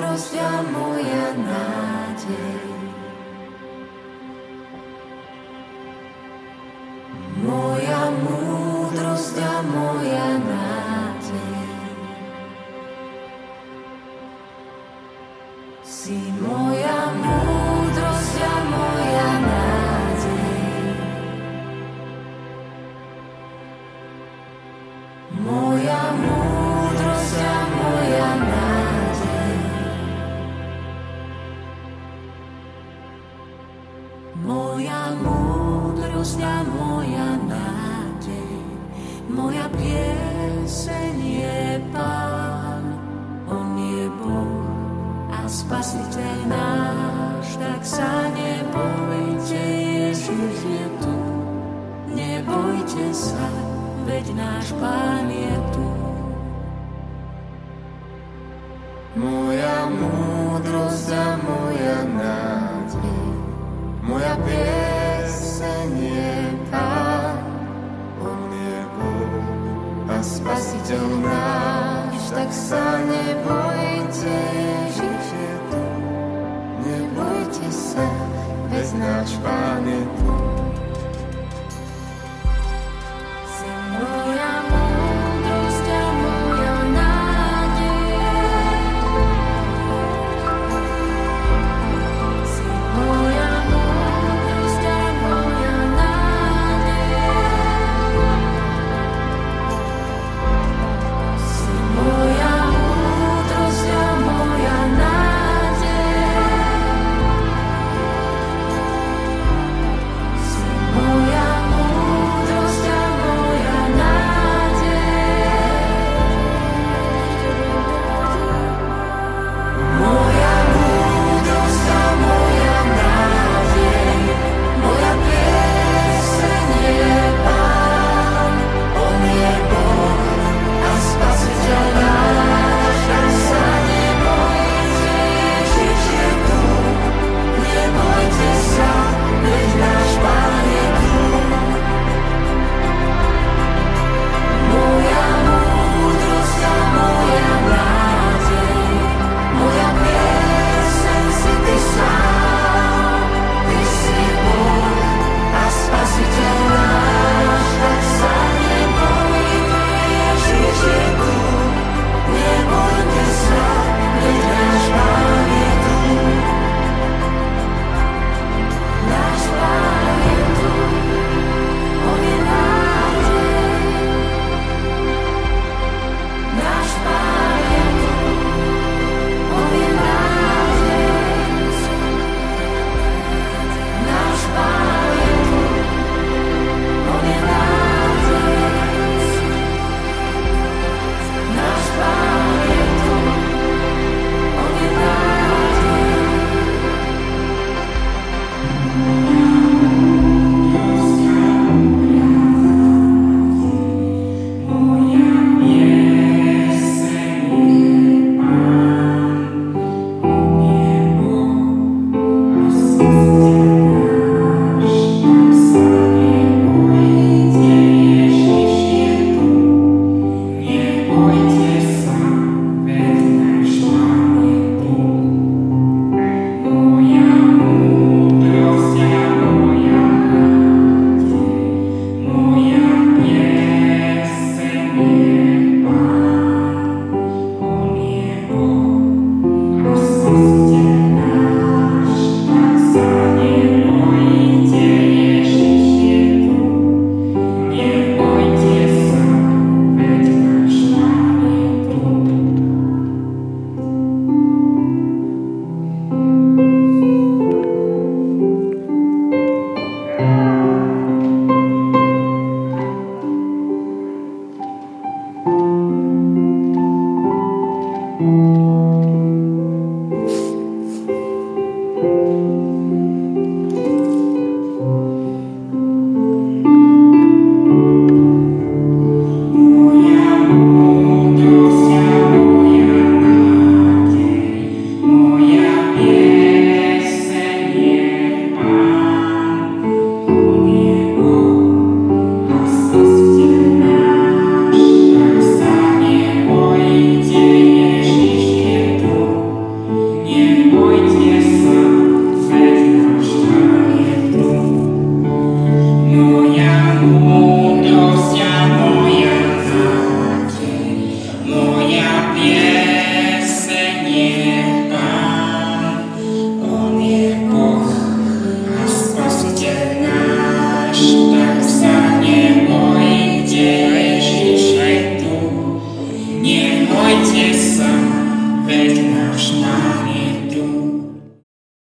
múdrosť a moja nádej. Moja múdrosť a moja nádej. Si moja múdrosť a moja nádej. Moja múdrosť a moja nádej. Moja múdrosť a moja nádej. Moja pieseň je Pán, on je Boh a Spasiteľ náš, tak sa nebojte, Ježiš je tu. Nebojte sa, veď náš Pán je tu. Moja múdrosť a moja nádej, moja pieseň je Pán, on je Boh a Spasiteľ náš, tak sa nebojte, Ježiš je tu. Nebojte sa, veď náš Pán je tu.